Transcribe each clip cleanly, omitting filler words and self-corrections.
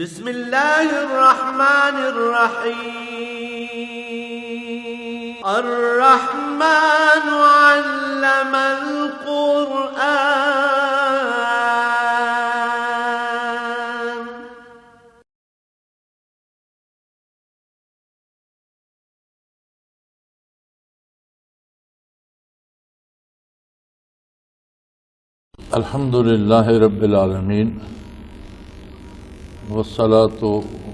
بسم اللہ الرحمن الرحیم الرحمن علم القرآن الحمد للہ رب العالمین والصلاة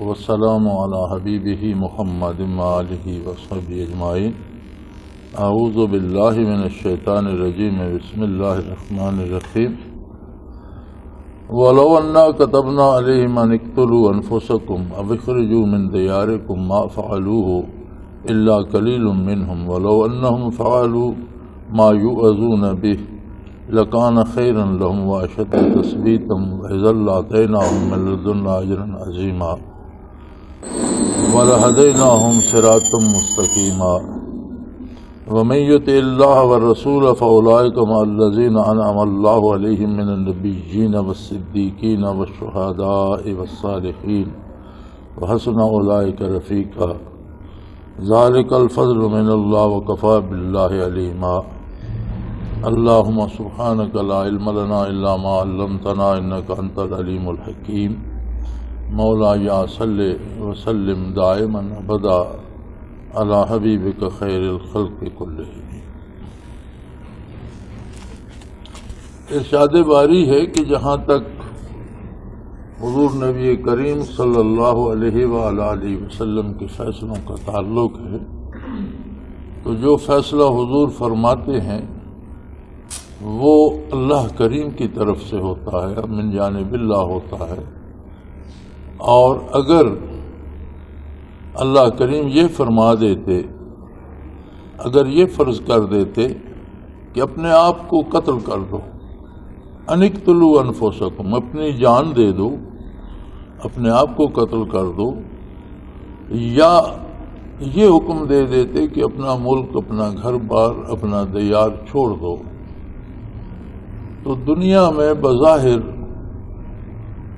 والسلام علی حبیبہ محمد وآلہ وصحبہ اجمعین۔ اعوذ باللہ من الشیطان الرجیم، بسم اللہ الرحمن الرحیم۔ وَلَوْ أَنَّا كَتَبْنَا عَلَيْهِمْ أَنِ اقْتُلُوا أَنفُسَكُمْ أَوْ اخْرُجُوا مِنْ دِيَارِكُمْ مَا فَعَلُوهُ إِلَّا قَلِيلٌ مِّنْهُمْ وَلَوْ أَنَّهُمْ فَعَلُوا مَا يُؤْذُونَ بِهِ لَكَانَ خَيْرًا لَهُمْ وَأَشَدَّ تَثْبِيتًا وَإِذًا لَّآتَيْنَاهُم مِّن لَّدُنَّا أَجْرًا عَظِيمًا وَلَهَدَيْنَاهُمْ صِرَاطًا مُّسْتَقِيمًا وَمَن يُطِعِ اللَّهَ وَالرَّسُولَ فَأُولَٰئِكَ مَعَ الَّذِينَ أَنْعَمَ اللَّهُ عَلَيْهِم مِّنَ النَّبِيِّينَ وَالصِّدِّيقِينَ وَالشُّهَدَاءِ وَالصَّالِحِينَ وَحَسُنَ أُولَٰئِكَ رَفِيقًا ذَلِكَ الْفَضْلُ مِنَ اللَّهِ وَكَفَىٰ بِاللَّهِ عَلِيمًا۔ اللہم سبحانک لا علم لنا الا ما علمتنا انک انت العلیم الحکیم۔ مولاي صل وسلم دائما ابدا علی حبیبک خیر الخلق کلہم۔ ارشاد باری ہے کہ جہاں تک حضور نبی کریم صلی اللہ علیہ وآلہ وسلم کے فیصلوں کا تعلق ہے تو جو فیصلہ حضور فرماتے ہیں وہ اللہ کریم کی طرف سے ہوتا ہے، من جانب اللہ ہوتا ہے۔ اور اگر اللہ کریم یہ فرما دیتے، اگر یہ فرض کر دیتے کہ اپنے آپ کو قتل کر دو، انقتلوا انفسکم، اپنی جان دے دو، اپنے آپ کو قتل کر دو، یا یہ حکم دے دیتے کہ اپنا ملک، اپنا گھر بار، اپنا دیار چھوڑ دو، تو دنیا میں بظاہر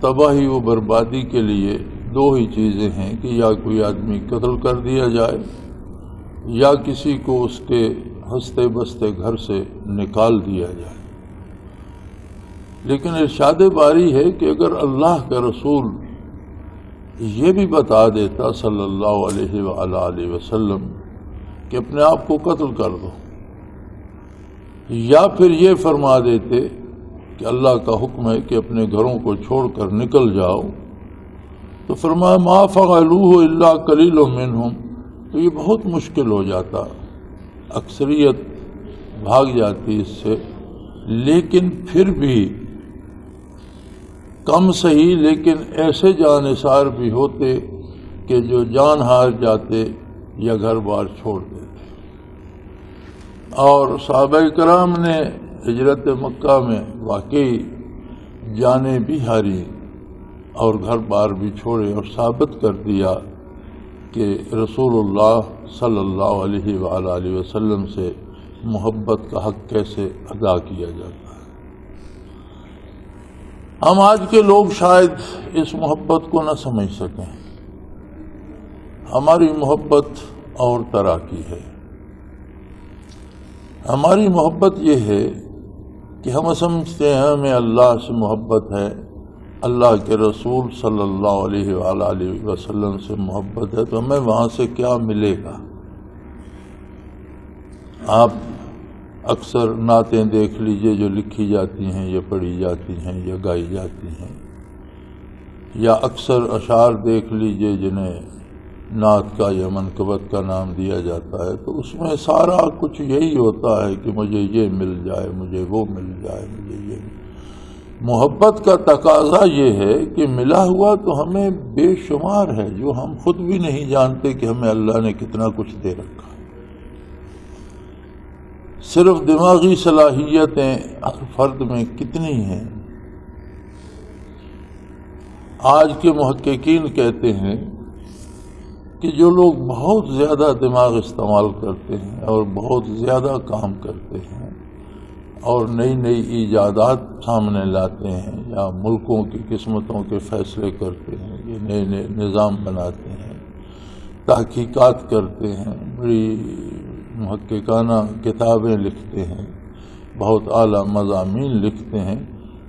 تباہی و بربادی کے لیے دو ہی چیزیں ہیں کہ یا کوئی آدمی قتل کر دیا جائے یا کسی کو اس کے ہنستے بستے گھر سے نکال دیا جائے۔ لیکن ارشاد باری ہے کہ اگر اللہ کا رسول یہ بھی بتا دیتا صلی اللہ علیہ وآلہ وسلم کہ اپنے آپ کو قتل کر دو، یا پھر یہ فرما دیتے کہ اللہ کا حکم ہے کہ اپنے گھروں کو چھوڑ کر نکل جاؤ، تو فرمایا ما فعلوہ الا قلیل منہم، تو یہ بہت مشکل ہو جاتا، اکثریت بھاگ جاتی اس سے۔ لیکن پھر بھی کم صحیح، لیکن ایسے جانثار بھی ہوتے کہ جو جان ہار جاتے یا گھر بار چھوڑ دیتے۔ اور صحابہ کرام نے ہجرت مکہ میں واقعی جانیں بھی ہاری اور گھر بار بھی چھوڑے، اور ثابت کر دیا کہ رسول اللہ صلی اللہ علیہ وآلہ وسلم سے محبت کا حق کیسے ادا کیا جاتا ہے۔ ہم آج کے لوگ شاید اس محبت کو نہ سمجھ سکیں۔ ہماری محبت اور طرح کی ہے۔ ہماری محبت یہ ہے کہ ہم سمجھتے ہیں ہمیں اللہ سے محبت ہے، اللہ کے رسول صلی اللہ علیہ وآلہ وسلم سے محبت ہے، تو ہمیں وہاں سے کیا ملے گا۔ آپ اکثر نعتیں دیکھ لیجئے جو لکھی جاتی ہیں یا پڑھی جاتی ہیں یا گائی جاتی ہیں، یا اکثر اشعار دیکھ لیجئے جنہیں نعت کا یا منقبت کا نام دیا جاتا ہے، تو اس میں سارا کچھ یہی ہوتا ہے کہ مجھے یہ مل جائے، مجھے وہ مل جائے، مجھے یہ مل۔ محبت کا تقاضا یہ ہے کہ ملا ہوا تو ہمیں بے شمار ہے، جو ہم خود بھی نہیں جانتے کہ ہمیں اللہ نے کتنا کچھ دے رکھا۔ صرف دماغی صلاحیتیں ہر فرد میں کتنی ہیں۔ آج کے محققین کہتے ہیں کہ جو لوگ بہت زیادہ دماغ استعمال کرتے ہیں اور بہت زیادہ کام کرتے ہیں اور نئی نئی ایجادات سامنے لاتے ہیں یا ملکوں کی قسمتوں کے فیصلے کرتے ہیں کے نئے نئے نظام بناتے ہیں، تحقیقات کرتے ہیں، بڑی محققانہ کتابیں لکھتے ہیں، بہت اعلیٰ مضامین لکھتے ہیں،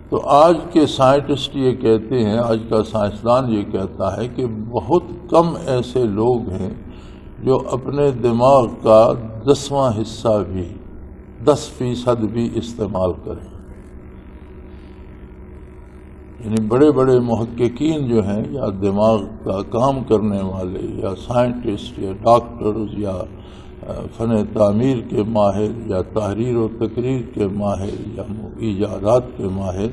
تو آج کے سائنٹسٹ یہ کہتے ہیں، آج کا سائنسدان یہ کہتا ہے کہ بہت کم ایسے لوگ ہیں جو اپنے دماغ کا 10واں حصہ بھی 10% بھی استعمال کریں۔ یعنی بڑے بڑے محققین جو ہیں یا دماغ کا کام کرنے والے یا سائنٹسٹ یا ڈاکٹرز یا فن تعمیر کے ماہر یا تحریر و تقریر کے ماہر یا ایجادات کے ماہر،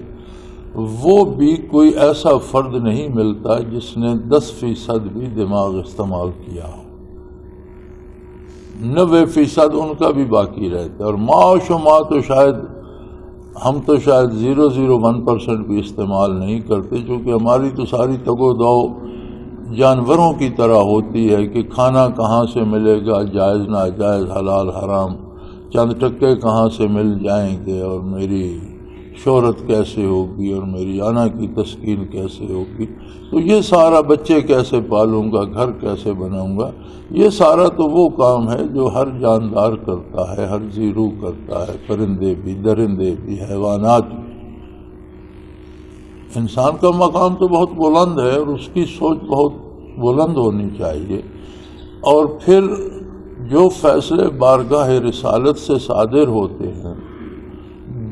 وہ بھی کوئی ایسا فرد نہیں ملتا جس نے 10% بھی دماغ استعمال کیا ہو۔ 90% ان کا بھی باقی رہتا ہے، اور ما و شما تو شاید ہم تو شاید 0.01% بھی استعمال نہیں کرتے، چونکہ ہماری تو ساری تگ و دو جانوروں کی طرح ہوتی ہے کہ کھانا کہاں سے ملے گا، جائز ناجائز، حلال حرام، چند ٹکے کہاں سے مل جائیں گے، اور میری شہرت کیسے ہوگی، اور میری آنا کی تسکین کیسے ہوگی، تو یہ سارا بچے کیسے پالوں گا، گھر کیسے بناؤں گا، یہ سارا تو وہ کام ہے جو ہر جاندار کرتا ہے، ہر زیرو کرتا ہے، پرندے بھی، درندے بھی، حیوانات بھی۔ انسان کا مقام تو بہت بلند ہے اور اس کی سوچ بہت بلند ہونی چاہیے، اور پھر جو فیصلے بارگاہ رسالت سے صادر ہوتے ہیں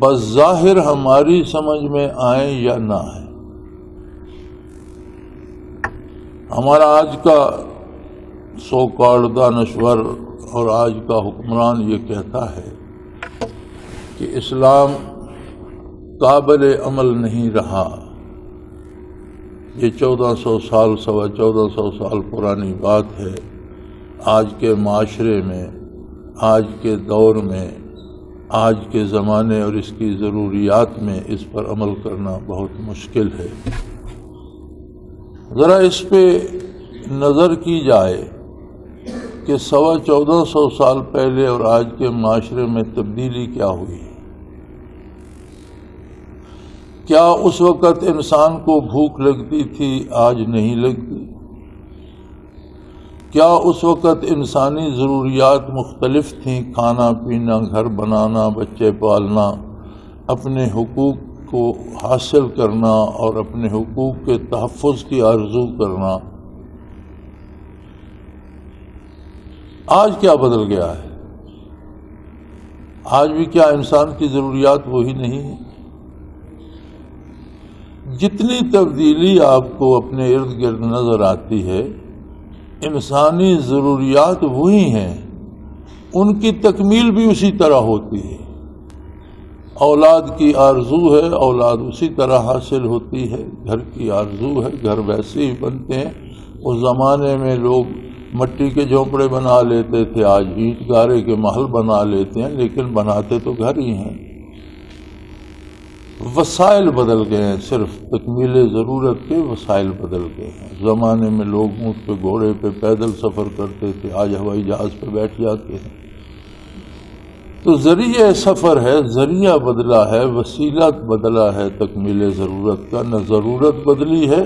بظاہر ہماری سمجھ میں آئیں یا نہ آئیں، ہمارا آج کا سو کالڈ دانشور اور آج کا حکمران یہ کہتا ہے کہ اسلام قابل عمل نہیں رہا، یہ 1400 سال 1450 سال پرانی بات ہے، آج کے معاشرے میں، آج کے دور میں، آج کے زمانے اور اس کی ضروریات میں اس پر عمل کرنا بہت مشکل ہے۔ ذرا اس پہ نظر کی جائے کہ 1450 سال پہلے اور آج کے معاشرے میں تبدیلی کیا ہوئی ہے۔ کیا اس وقت انسان کو بھوک لگتی تھی، آج نہیں لگتی؟ کیا اس وقت انسانی ضروریات مختلف تھیں، کھانا پینا، گھر بنانا، بچے پالنا، اپنے حقوق کو حاصل کرنا اور اپنے حقوق کے تحفظ کی آرزو کرنا؟ آج کیا بدل گیا ہے؟ آج بھی کیا انسان کی ضروریات وہی نہیں ہیں؟ جتنی تبدیلی آپ کو اپنے ارد گرد نظر آتی ہے، انسانی ضروریات وہی ہیں، ان کی تکمیل بھی اسی طرح ہوتی ہے۔ اولاد کی آرزو ہے، اولاد اسی طرح حاصل ہوتی ہے، گھر کی آرزو ہے، گھر ویسے ہی بنتے ہیں۔ اس زمانے میں لوگ مٹی کے جھونپڑے بنا لیتے تھے، آج اینٹ گارے کے محل بنا لیتے ہیں، لیکن بناتے تو گھر ہی ہیں۔ وسائل بدل گئے ہیں، صرف تکمیل ضرورت کے وسائل بدل گئے ہیں۔ زمانے میں لوگ اونٹ پہ، گھوڑے پہ پیدل سفر کرتے تھے، آج ہوائی جہاز پہ بیٹھ جاتے ہیں۔ تو ذریعہ سفر ہے، ذریعہ بدلا ہے، وسیلہ بدلا ہے تکمیل ضرورت کا۔ نہ ضرورت بدلی ہے،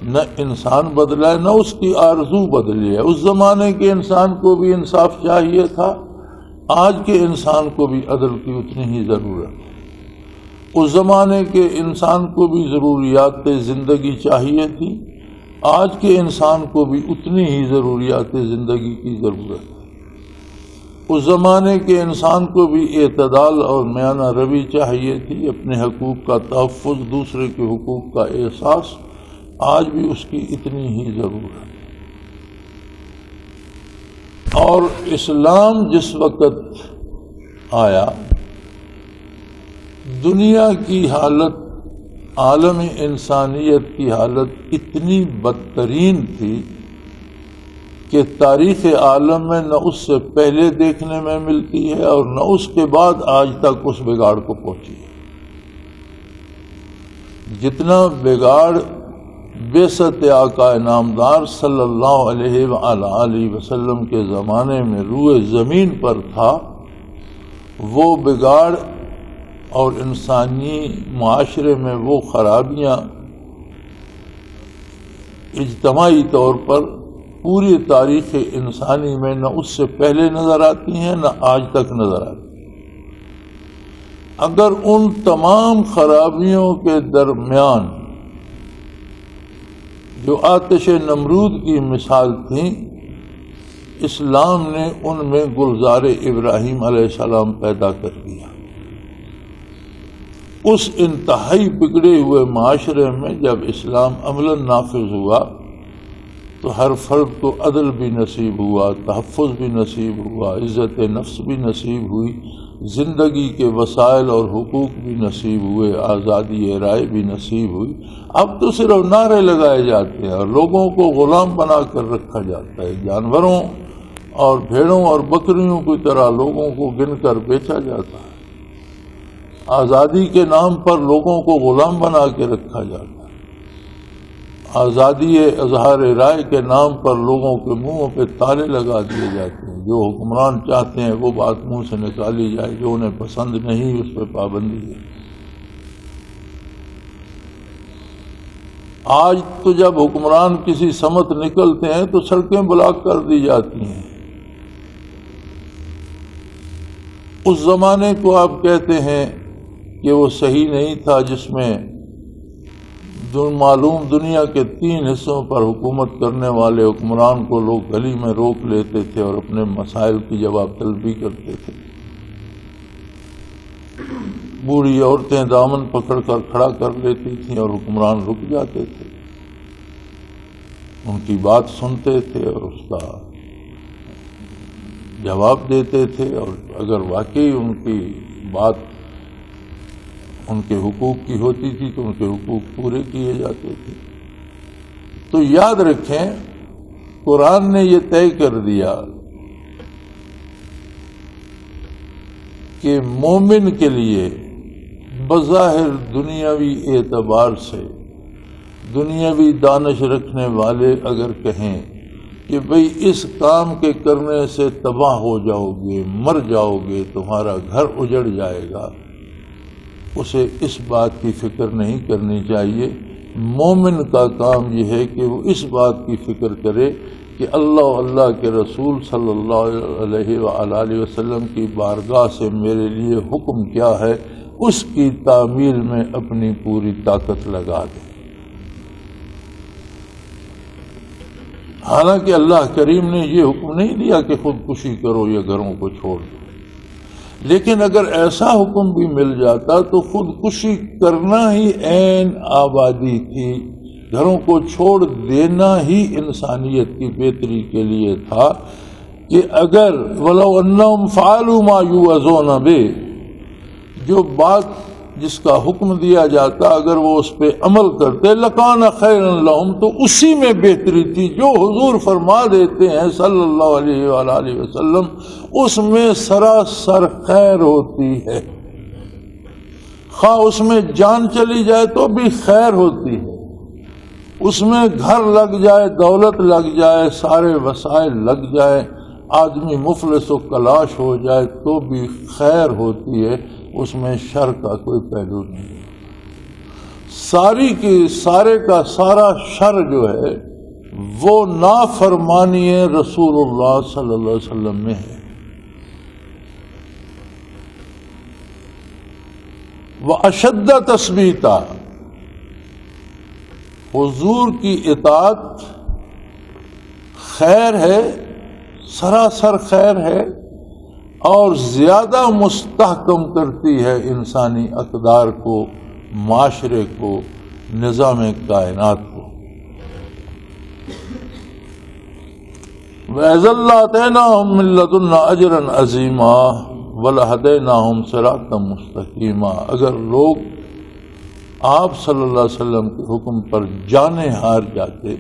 نہ انسان بدلا ہے، نہ اس کی آرزو بدلی ہے۔ اس زمانے کے انسان کو بھی انصاف چاہیے تھا، آج کے انسان کو بھی عدل کی اتنی ہی ضرورت ہے۔ اس زمانے کے انسان کو بھی ضروریات زندگی چاہیے تھی، آج کے انسان کو بھی اتنی ہی ضروریات زندگی کی ضرورت ہے۔ اس زمانے کے انسان کو بھی اعتدال اور میانہ روی چاہیے تھی، اپنے حقوق کا تحفظ، دوسرے کے حقوق کا احساس، آج بھی اس کی اتنی ہی ضرورت ہے۔ اور اسلام جس وقت آیا، دنیا کی حالت، عالم انسانیت کی حالت اتنی بدترین تھی کہ تاریخ عالم میں نہ اس سے پہلے دیکھنے میں ملتی ہے اور نہ اس کے بعد آج تک اس بگاڑ کو پہنچی ہے۔ جتنا بگاڑ بعثت آقا نامدار صلی اللہ علیہ وآلہ وسلم کے زمانے میں روئے زمین پر تھا، وہ بگاڑ اور انسانی معاشرے میں وہ خرابیاں اجتماعی طور پر پوری تاریخ انسانی میں نہ اس سے پہلے نظر آتی ہیں نہ آج تک نظر آتی ہیں۔ اگر ان تمام خرابیوں کے درمیان جو آتش نمرود کی مثال تھیں، اسلام نے ان میں گلزار ابراہیم علیہ السلام پیدا کر دیا۔ اس انتہائی بگڑے ہوئے معاشرے میں جب اسلام عملاً نافذ ہوا تو ہر فرد کو عدل بھی نصیب ہوا، تحفظ بھی نصیب ہوا، عزت نفس بھی نصیب ہوئی، زندگی کے وسائل اور حقوق بھی نصیب ہوئے، آزادی رائے بھی نصیب ہوئی۔ اب تو صرف نعرے لگائے جاتے ہیں اور لوگوں کو غلام بنا کر رکھا جاتا ہے، جانوروں اور بھیڑوں اور بکریوں کی طرح لوگوں کو گن کر بیچا جاتا ہے، آزادی کے نام پر لوگوں کو غلام بنا کے رکھا جاتا ہے، آزادی اظہار رائے کے نام پر لوگوں کے منہوں پہ تالے لگا دیے جاتے ہیں، جو حکمران چاہتے ہیں وہ بات منہ سے نکالی جائے، جو انہیں پسند نہیں اس پہ پابندی ہے۔ آج تو جب حکمران کسی سمت نکلتے ہیں تو سڑکیں بلاک کر دی جاتی ہیں۔ اس زمانے کو آپ کہتے ہیں کہ وہ صحیح نہیں تھا جس میں جو معلوم دنیا کے 3 حصوں پر حکومت کرنے والے حکمران کو لوگ گلی میں روک لیتے تھے اور اپنے مسائل کی جواب طلبی کرتے تھے۔ بوڑھی عورتیں دامن پکڑ کر کھڑا کر لیتی تھیں اور حکمران رک جاتے تھے، ان کی بات سنتے تھے اور اس کا جواب دیتے تھے، اور اگر واقعی ان کی بات ان کے حقوق کی ہوتی تھی تو ان کے حقوق پورے کیے جاتے تھے۔ تو یاد رکھیں، قرآن نے یہ طے کر دیا کہ مومن کے لیے بظاہر دنیاوی اعتبار سے دنیاوی دانش رکھنے والے اگر کہیں کہ بھئی اس کام کے کرنے سے تباہ ہو جاؤ گے، مر جاؤ گے، تمہارا گھر اجڑ جائے گا، اسے اس بات کی فکر نہیں کرنی چاہیے۔ مومن کا کام یہ ہے کہ وہ اس بات کی فکر کرے کہ اللہ و اللہ کے رسول صلی اللہ علیہ وآلہ وسلم کی بارگاہ سے میرے لیے حکم کیا ہے، اس کی تعمیل میں اپنی پوری طاقت لگا دے۔ حالانکہ اللہ کریم نے یہ حکم نہیں دیا کہ خودکشی کرو یا گھروں کو چھوڑ دو، لیکن اگر ایسا حکم بھی مل جاتا تو خودکشی کرنا ہی عین آبادی تھی، گھروں کو چھوڑ دینا ہی انسانیت کی بہتری کے لیے تھا کہ اگر وَلَوْ أَنَّهُمْ فَعَلُوا مَا يُوعَظُونَ بِهِ، جو بات جس کا حکم دیا جاتا اگر وہ اس پہ عمل کرتے لَكَانَ خَيْرًا لَهُمْ، تو اسی میں بہتری تھی۔ جو حضور فرما دیتے ہیں صلی اللہ علیہ وآلہ وسلم اس میں سراسر خیر ہوتی ہے، خواہ اس میں جان چلی جائے تو بھی خیر ہوتی ہے، اس میں گھر لگ جائے، دولت لگ جائے، سارے وسائل لگ جائے، آدمی مفلس و کلاش ہو جائے تو بھی خیر ہوتی ہے، اس میں شر کا کوئی پہلو نہیں ہے۔ سارے کا سارا شر جو ہے وہ نافرمانی رسول اللہ صلی اللہ علیہ وسلم میں ہے۔ وَأَشَدَّ تَثْبِيتًا، حضور کی اطاعت خیر ہے، سراسر خیر ہے، اور زیادہ مستحکم کرتی ہے انسانی اقدار کو، معاشرے کو، نظام کائنات کو۔ وَإِذًا لَّآتَيْنَاهُم مِّن لَّدُنَّا أَجْرًا عَظِيمًا وَلَهَدَيْنَاهُمْ صِرَاطًا مُّسْتَقِيمًا، اگر لوگ آپ صلی اللہ علیہ وسلم کے حکم پر جانیں ہار جاتے،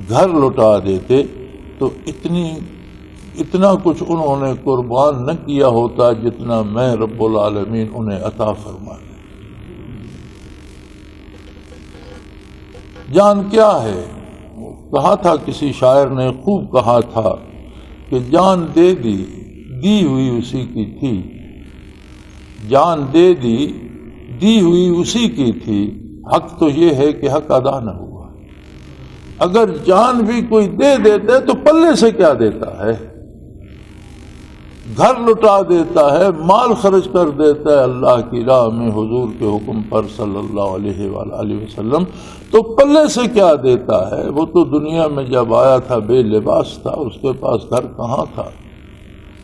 گھر لٹا دیتے، تو اتنا کچھ انہوں نے قربان نہ کیا ہوتا جتنا میں رب العالمین انہیں عطا فرما دے۔ جان کیا ہے؟ کہا تھا کسی شاعر نے، خوب کہا تھا کہ جان دے دی ہوئی اسی کی تھی، جان دے دی ہوئی اسی کی تھی، حق تو یہ ہے کہ حق ادا نہ ہوا۔ اگر جان بھی کوئی دے دیتا ہے تو پلے سے کیا دیتا ہے؟ گھر لٹا دیتا ہے، مال خرچ کر دیتا ہے اللہ کی راہ میں حضور کے حکم پر صلی اللہ علیہ وآلہ وسلم، تو پلے سے کیا دیتا ہے؟ وہ تو دنیا میں جب آیا تھا بے لباس تھا، اس کے پاس گھر کہاں تھا،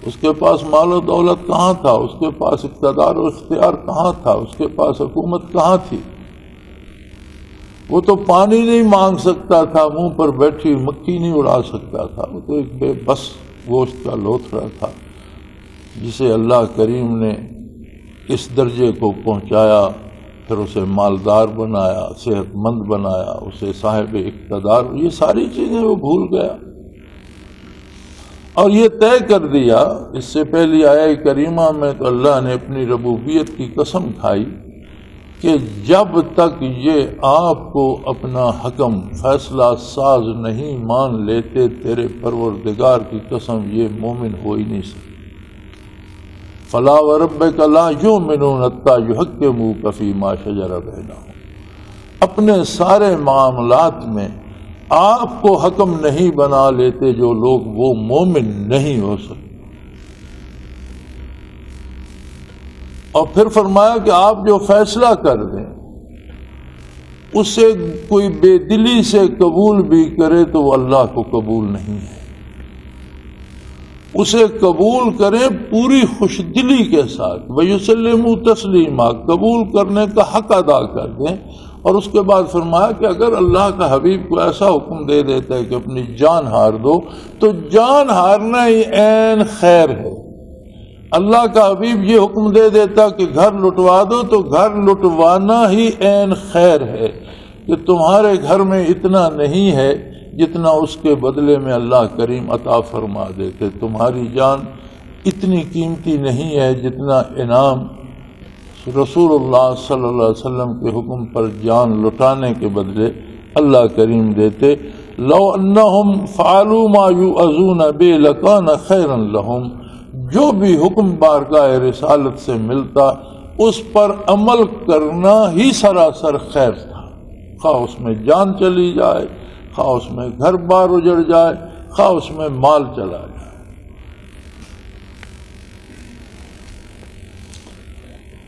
اس کے پاس مال و دولت کہاں تھا، اس کے پاس اقتدار و اختیار کہاں تھا، اس کے پاس حکومت کہاں تھی؟ وہ تو پانی نہیں مانگ سکتا تھا، منہ پر بیٹھی مکھی نہیں اڑا سکتا تھا، وہ تو ایک بے بس گوشت کا لوتھڑا تھا، جسے اللہ کریم نے اس درجے کو پہنچایا، پھر اسے مالدار بنایا، صحت مند بنایا، اسے صاحب اقتدار، یہ ساری چیزیں وہ بھول گیا، اور یہ طے کر دیا۔ اس سے پہلی آیہ کریمہ میں تو اللہ نے اپنی ربوبیت کی قسم کھائی کہ جب تک یہ آپ کو اپنا حکم فیصلہ ساز نہیں مان لیتے، تیرے پروردگار کی قسم یہ مومن ہو ہی نہیں سکتے۔ فلا وربک لا یؤمنون حتی یحکموک فیما شجر بینہم، اپنے سارے معاملات میں آپ کو حکم نہیں بنا لیتے جو لوگ، وہ مومن نہیں ہو سکتے۔ اور پھر فرمایا کہ آپ جو فیصلہ کر دیں اسے کوئی بے دلی سے قبول بھی کرے تو وہ اللہ کو قبول نہیں ہے، اسے قبول کریں پوری خوش دلی کے ساتھ، وَيُسَلِّمُوا تَسْلِيمًا، قبول کرنے کا حق ادا کر دیں۔ اور اس کے بعد فرمایا کہ اگر اللہ کا حبیب کو ایسا حکم دے دیتا ہے کہ اپنی جان ہار دو، تو جان ہارنا ہی عین خیر ہے۔ اللہ کا حبیب یہ حکم دے دیتا کہ گھر لٹوا دو، تو گھر لٹوانا ہی عین خیر ہے، کہ تمہارے گھر میں اتنا نہیں ہے جتنا اس کے بدلے میں اللہ کریم عطا فرما دیتے، تمہاری جان اتنی قیمتی نہیں ہے جتنا انعام رسول اللہ صلی اللہ علیہ وسلم کے حکم پر جان لٹانے کے بدلے اللہ کریم دیتے۔ لو انہم فعلوا ما یوعظون بہ لکان خیرا لہم، جو بھی حکم بارگاہ رسالت سے ملتا اس پر عمل کرنا ہی سراسر خیر تھا، خواہ اس میں جان چلی جائے، خواہ اس میں گھر بار اجڑ جائے، خواہ اس میں مال چلا جائے۔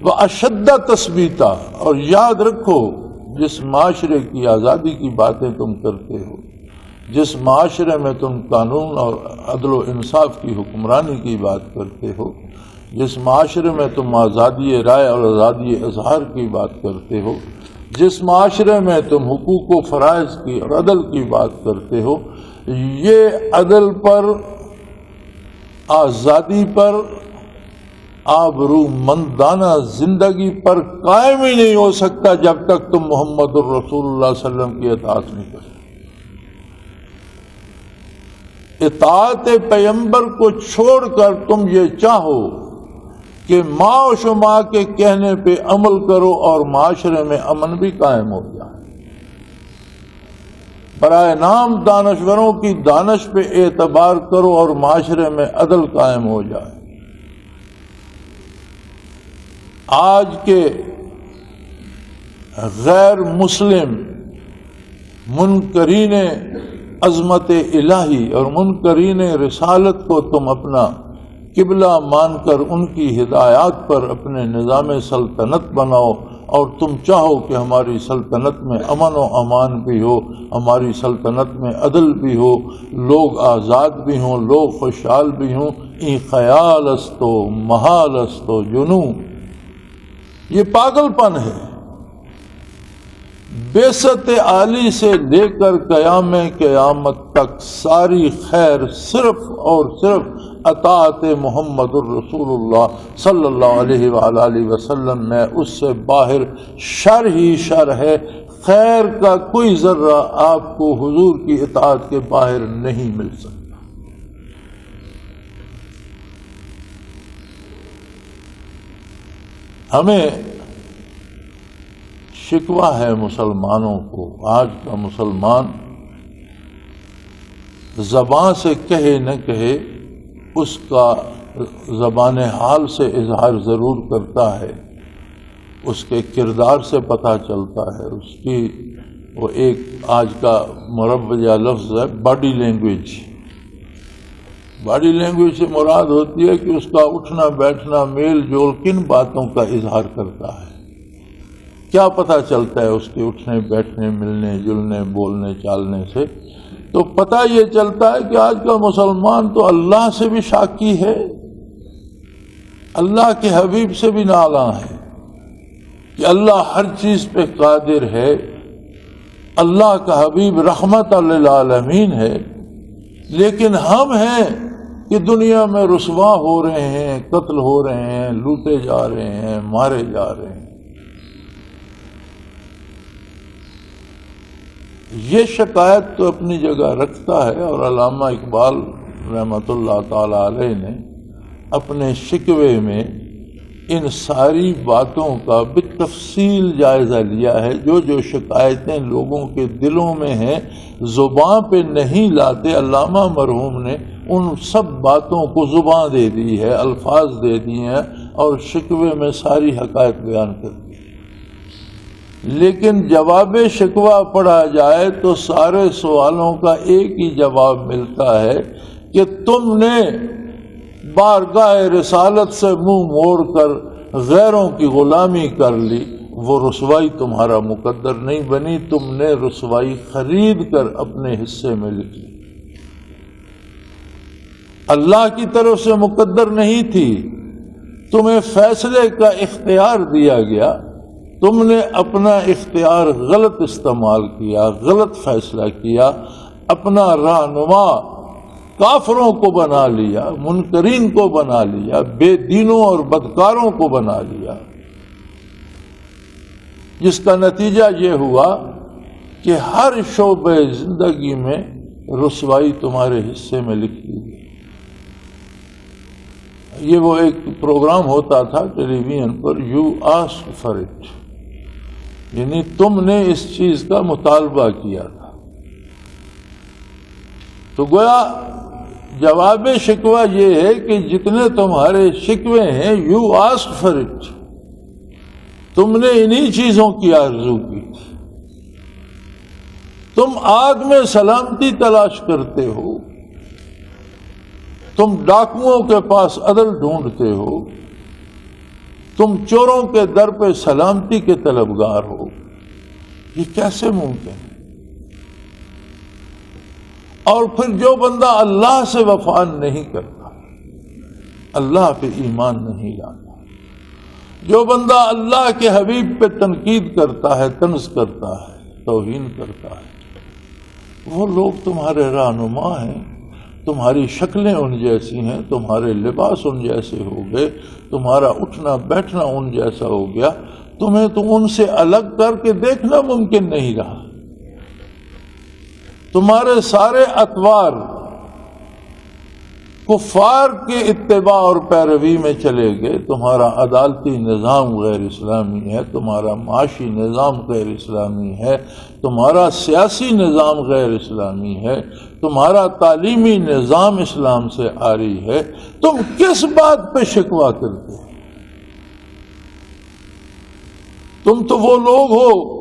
وَأَشَدَّ تَثْبِيتًا، اور یاد رکھو جس معاشرے کی آزادی کی باتیں تم کرتے ہو، جس معاشرے میں تم قانون اور عدل و انصاف کی حکمرانی کی بات کرتے ہو، جس معاشرے میں تم آزادی رائے اور آزادی اظہار کی بات کرتے ہو، جس معاشرے میں تم حقوق و فرائض کی اور عدل کی بات کرتے ہو، یہ عدل پر، آزادی پر، آبرو مندانہ زندگی پر قائم ہی نہیں ہو سکتا جب تک تم محمد الرسول اللہ صلی اللہ علیہ وسلم کی اطاعت نہیں کرتے۔ اطاعت پیغمبر کو چھوڑ کر تم یہ چاہو کہ ماں و شما کے کہنے پہ عمل کرو اور معاشرے میں امن بھی قائم ہو جائے، برائے نام دانشوروں کی دانش پہ اعتبار کرو اور معاشرے میں عدل قائم ہو جائے۔ آج کے غیر مسلم منکرین عظمت الہی اور منکرین رسالت کو تم اپنا قبلہ مان کر ان کی ہدایات پر اپنے نظام سلطنت بناؤ، اور تم چاہو کہ ہماری سلطنت میں امن و امان بھی ہو، ہماری سلطنت میں عدل بھی ہو، لوگ آزاد بھی ہوں، لوگ خوشحال بھی ہوں، ای خیال است و محال است و جنون، یہ پاگل پن ہے۔ بعثت عالی سے لے کر قیام قیامت تک ساری خیر صرف اور صرف اطاعت محمد الرسول اللہ صلی اللہ علیہ وآلہ وسلم میں، اس سے باہر شر ہی شر ہے۔ خیر کا کوئی ذرہ آپ کو حضور کی اطاعت کے باہر نہیں مل سکتا۔ ہمیں شکوہ ہے مسلمانوں کو، آج کا مسلمان زبان سے کہے نہ کہے، اس کا زبان حال سے اظہار ضرور کرتا ہے، اس کے کردار سے پتہ چلتا ہے، اس کی وہ ایک آج کا مروجہ لفظ ہے باڈی لینگویج. باڈی لینگویج سے مراد ہوتی ہے کہ اس کا اٹھنا بیٹھنا میل جول کن باتوں کا اظہار کرتا ہے. کیا پتہ چلتا ہے اس کے اٹھنے بیٹھنے ملنے جلنے بولنے چالنے سے؟ تو پتہ یہ چلتا ہے کہ آج کا مسلمان تو اللہ سے بھی شاکی ہے، اللہ کے حبیب سے بھی نالاں ہے کہ اللہ ہر چیز پہ قادر ہے، اللہ کا حبیب رحمت للعالمین ہے، لیکن ہم ہیں کہ دنیا میں رسوا ہو رہے ہیں، قتل ہو رہے ہیں، لوٹے جا رہے ہیں، مارے جا رہے ہیں. یہ شکایت تو اپنی جگہ رکھتا ہے، اور علامہ اقبال رحمۃ اللہ تعالی علیہ نے اپنے شکوے میں ان ساری باتوں کا بالتفصیل جائزہ لیا ہے. جو شکایتیں لوگوں کے دلوں میں ہیں زبان پہ نہیں لاتے، علامہ مرحوم نے ان سب باتوں کو زبان دے دی ہے، الفاظ دے دیے ہیں، اور شکوے میں ساری حقائق بیان کر دی. لیکن جواب شکوہ پڑھا جائے تو سارے سوالوں کا ایک ہی جواب ملتا ہے کہ تم نے بارگاہ رسالت سے منہ موڑ کر غیروں کی غلامی کر لی. وہ رسوائی تمہارا مقدر نہیں بنی، تم نے رسوائی خرید کر اپنے حصے میں لکھ لی. اللہ کی طرف سے مقدر نہیں تھی، تمہیں فیصلے کا اختیار دیا گیا، تم نے اپنا اختیار غلط استعمال کیا، غلط فیصلہ کیا، اپنا رہنما کافروں کو بنا لیا، منکرین کو بنا لیا، بے دینوں اور بدکاروں کو بنا لیا، جس کا نتیجہ یہ ہوا کہ ہر شعبہ زندگی میں رسوائی تمہارے حصے میں لکھ دی گئی. یہ وہ ایک پروگرام ہوتا تھا ٹیلی ویژن پر، یو آسک فار اٹ، یعنی تم نے اس چیز کا مطالبہ کیا تھا. تو گویا جواب شکوہ یہ ہے کہ جتنے تمہارے شکوے ہیں یو آسک فار اٹ، تم نے انہی چیزوں کی آرزو کی تھی. تم آگ میں سلامتی تلاش کرتے ہو، تم ڈاکوؤں کے پاس عدل ڈھونڈتے ہو، تم چوروں کے در پہ سلامتی کے طلبگار ہو. یہ کیسے ممکن ہے؟ اور پھر جو بندہ اللہ سے وفا نہیں کرتا، اللہ پہ ایمان نہیں لاتا، جو بندہ اللہ کے حبیب پہ تنقید کرتا ہے، طنز کرتا ہے، توہین کرتا ہے، وہ لوگ تمہارے رہنما ہیں، تمہاری شکلیں ان جیسی ہیں، تمہارے لباس ان جیسے ہو گئے، تمہارا اٹھنا بیٹھنا ان جیسا ہو گیا، تمہیں تو ان سے الگ کر کے دیکھنا ممکن نہیں رہا. تمہارے سارے اطوار کفار کے اتباع اور پیروی میں چلے گئے. تمہارا عدالتی نظام غیر اسلامی ہے، تمہارا معاشی نظام غیر اسلامی ہے، تمہارا سیاسی نظام غیر اسلامی ہے، تمہارا تعلیمی نظام اسلام سے عاری ہے. تم کس بات پہ شکوہ کرتے ہو؟ تم تو وہ لوگ ہو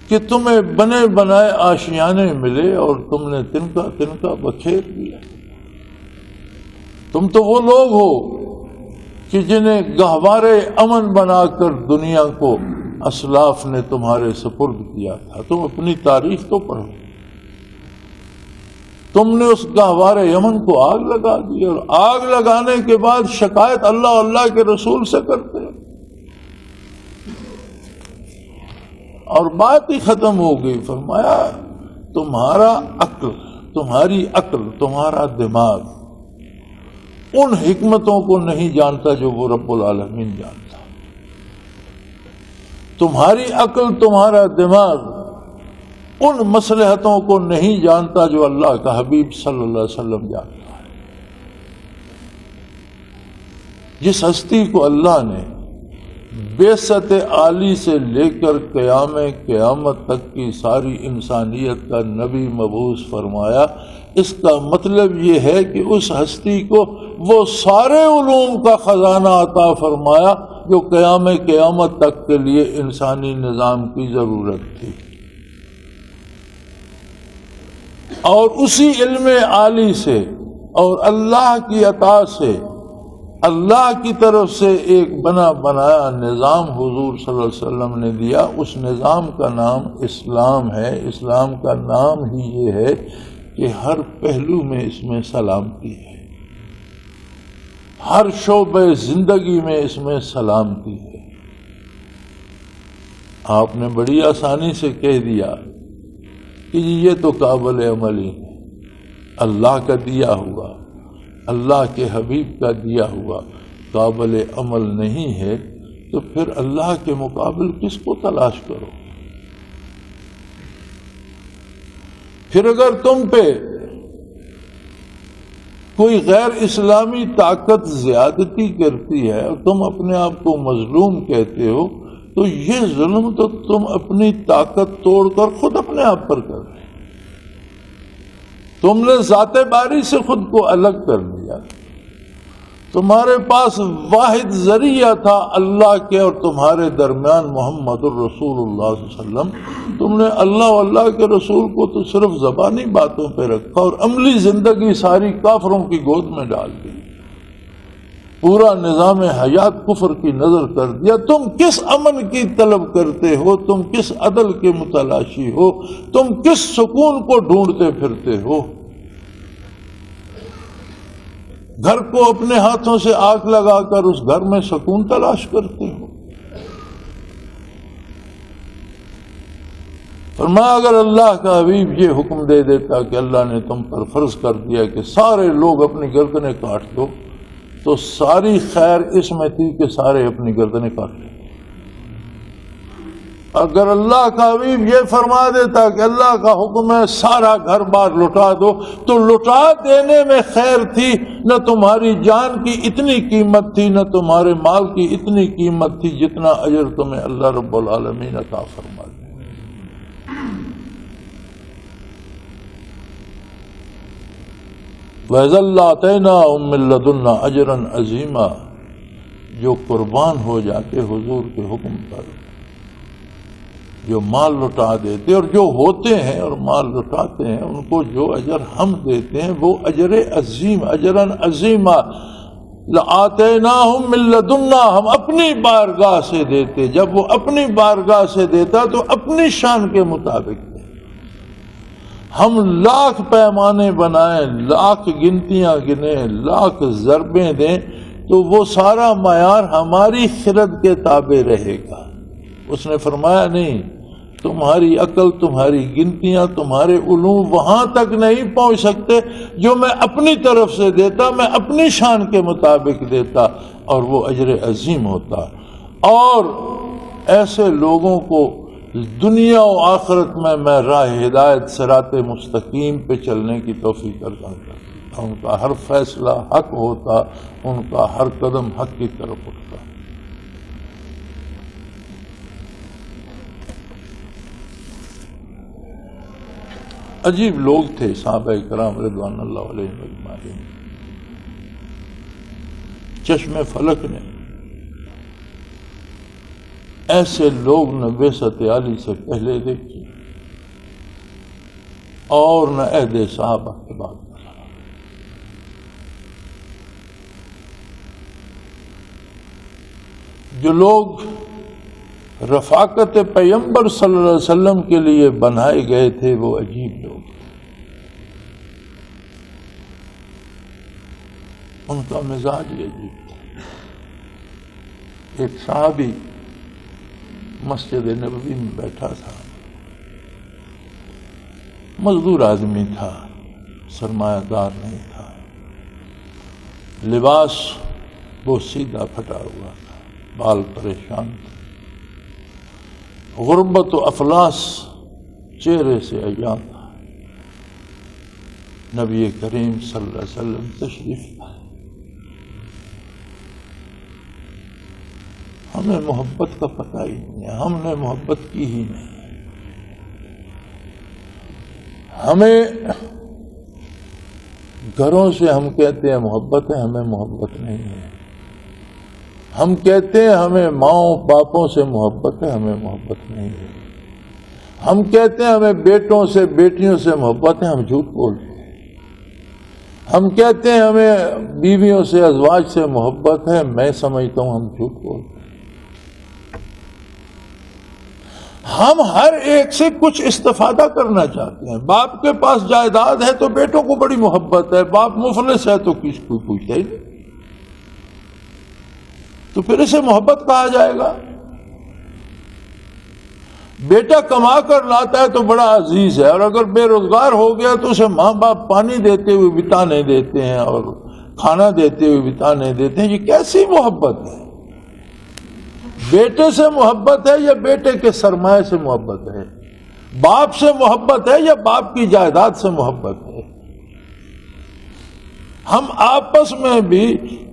کہ تمہیں بنے بنائے آشیانے ملے اور تم نے تنکا بکھیر دیا. تم تو وہ لوگ ہو کہ جنہیں گہوارے امن بنا کر دنیا کو اسلاف نے تمہارے سپرد کیا تھا. تم اپنی تاریخ تو پڑھو، تم نے اس گہوارے امن کو آگ لگا دی، اور آگ لگانے کے بعد شکایت اللہ اللہ کے رسول سے کرتے، اور بات ہی ختم ہو گئی. فرمایا تمہارا عقل، تمہاری عقل، تمہارا دماغ ان حکمتوں کو نہیں جانتا جو وہ رب العالمین جانتا. تمہاری عقل، تمہارا دماغ ان مصلحتوں کو نہیں جانتا جو اللہ کا حبیب صلی اللہ علیہ وسلم جانتا ہے. جس ہستی کو اللہ نے بعثت عالی سے لے کر قیامت تک کی ساری انسانیت کا نبی مبعوث فرمایا، اس کا مطلب یہ ہے کہ اس ہستی کو وہ سارے علوم کا خزانہ عطا فرمایا جو قیامت تک کے لیے انسانی نظام کی ضرورت تھی، اور اسی علم عالی سے اور اللہ کی عطا سے اللہ کی طرف سے ایک بنایا نظام حضور صلی اللہ علیہ وسلم نے دیا. اس نظام کا نام اسلام ہے. اسلام کا نام ہی یہ ہے کہ ہر پہلو میں اس میں سلامتی ہے، ہر شعبہ زندگی میں اس میں سلامتی ہے. آپ نے بڑی آسانی سے کہہ دیا کہ یہ تو قابل عملی ہے، اللہ کا دیا ہوا، اللہ کے حبیب کا دیا ہوا قابل عمل نہیں ہے، تو پھر اللہ کے مقابل کس کو تلاش کرو؟ پھر اگر تم پہ کوئی غیر اسلامی طاقت زیادتی کرتی ہے اور تم اپنے آپ کو مظلوم کہتے ہو، تو یہ ظلم تو تم اپنی طاقت توڑ کر خود اپنے آپ پر کر رہے. تم نے ذات باری سے خود کو الگ کر دیا. تمہارے پاس واحد ذریعہ تھا اللہ کے اور تمہارے درمیان محمد الرسول اللہ صلی اللہ علیہ وسلم. تم نے اللہ و اللہ کے رسول کو تو صرف زبانی باتوں پہ رکھا اور عملی زندگی ساری کافروں کی گود میں ڈال دی. پورا نظام حیات کفر کی نظر کر دیا. تم کس امن کی طلب کرتے ہو؟ تم کس عدل کے متلاشی ہو؟ تم کس سکون کو ڈھونڈتے پھرتے ہو؟ گھر کو اپنے ہاتھوں سے آگ لگا کر اس گھر میں سکون تلاش کرتے ہو. فرمایا اگر اللہ کا حبیب یہ حکم دے دیتا کہ اللہ نے تم پر فرض کر دیا کہ سارے لوگ اپنی گردنیں کاٹ دو، تو ساری خیر اس میں تھی کہ سارے اپنی گردنیں کاٹ لیں. اگر اللہ کا حبیب یہ فرما دیتا کہ اللہ کا حکم ہے سارا گھر بار لٹا دو، تو لٹا دینے میں خیر تھی. نہ تمہاری جان کی اتنی قیمت تھی، نہ تمہارے مال کی اتنی قیمت تھی جتنا اجر تمہیں اللہ رب العالمین عطا فرما دے. وَإِذَا لَآتَيْنَاهُم مِّن لَّدُنَّا أَجْرًا عَظِيمًا. جو قربان ہو جاتے حضور کے حکم پر، جو مال لٹا دیتے اور جو ہوتے ہیں اور مال لٹاتے ہیں، ان کو جو اجر ہم دیتے ہیں وہ اجر عظیم، اجراً عظیما. لَآتَيْنَاهُم مِّن لَّدُنَّا، ہم اپنی بارگاہ سے دیتے. جب وہ اپنی بارگاہ سے دیتا تو اپنی شان کے مطابق دے. ہم لاکھ پیمانے بنائیں، لاکھ گنتیاں گنیں، لاکھ ضربیں دیں، تو وہ سارا معیار ہماری خرد کے تابع رہے گا. اس نے فرمایا نہیں، تمہاری عقل، تمہاری گنتیاں، تمہارے علوم وہاں تک نہیں پہنچ سکتے جو میں اپنی طرف سے دیتا. میں اپنی شان کے مطابق دیتا اور وہ اجر عظیم ہوتا. اور ایسے لوگوں کو دنیا و آخرت میں راہ ہدایت صراط مستقیم پہ چلنے کی توفیق عطا کرتا. ان کا ہر فیصلہ حق ہوتا، ان کا ہر قدم حق کی طرف اٹھتا. عجیب لوگ تھے صحابہ کرام رضوان اللہ علیہم اجمعین. چشم فلک نے ایسے لوگ نہ بعثت علی سے پہلے دیکھے اور نہ عہد صحابہ کے بعد. جو لوگ رفاقت پیغمبر صلی اللہ علیہ وسلم کے لیے بنائے گئے تھے وہ عجیب لوگ. ان کا مزاج ہی عجیب تھا. ایک صحابی مسجد نبوی میں بیٹھا تھا، مزدور آدمی تھا، سرمایہ دار نہیں تھا، لباس وہ سیدھا پھٹا ہوا تھا، بال پریشان تھے، غربت و افلاس چہرے سے عیاں تھا. نبی کریم صلی اللہ علیہ وسلم تشریف لائے. ہمیں محبت کا پتہ ہی نہیں ہے، ہم نے محبت کی ہی نہیں. ہمیں گھروں سے ہم کہتے ہیں محبت ہے، ہمیں محبت نہیں ہے. ہم کہتے ہیں ہمیں ماؤں باپوں سے محبت ہے، ہمیں محبت نہیں ہے۔ ہم کہتے ہیں ہمیں بیٹوں سے بیٹیوں سے محبت ہے، ہم جھوٹ بولتے ہیں۔ ہم کہتے ہیں ہمیں بیویوں سے ازواج سے محبت ہے، میں سمجھتا ہوں ہم جھوٹ بولتے ہیں۔ ہم ہر ایک سے کچھ استفادہ کرنا چاہتے ہیں۔ باپ کے پاس جائیداد ہے تو بیٹوں کو بڑی محبت ہے، باپ مفلس ہے تو کسی کو پوچھتا ہی نہیں، تو پھر اسے محبت کہا جائے گا۔ بیٹا کما کر لاتا ہے تو بڑا عزیز ہے، اور اگر بے روزگار ہو گیا تو اسے ماں باپ پانی دیتے ہوئے بھی تانے دیتے ہیں اور کھانا دیتے ہوئے بھی تانے دیتے ہیں۔ یہ کیسی محبت ہے؟ بیٹے سے محبت ہے یا بیٹے کے سرمایہ سے محبت ہے؟ باپ سے محبت ہے یا باپ کی جائیداد سے محبت ہے؟ ہم آپس میں بھی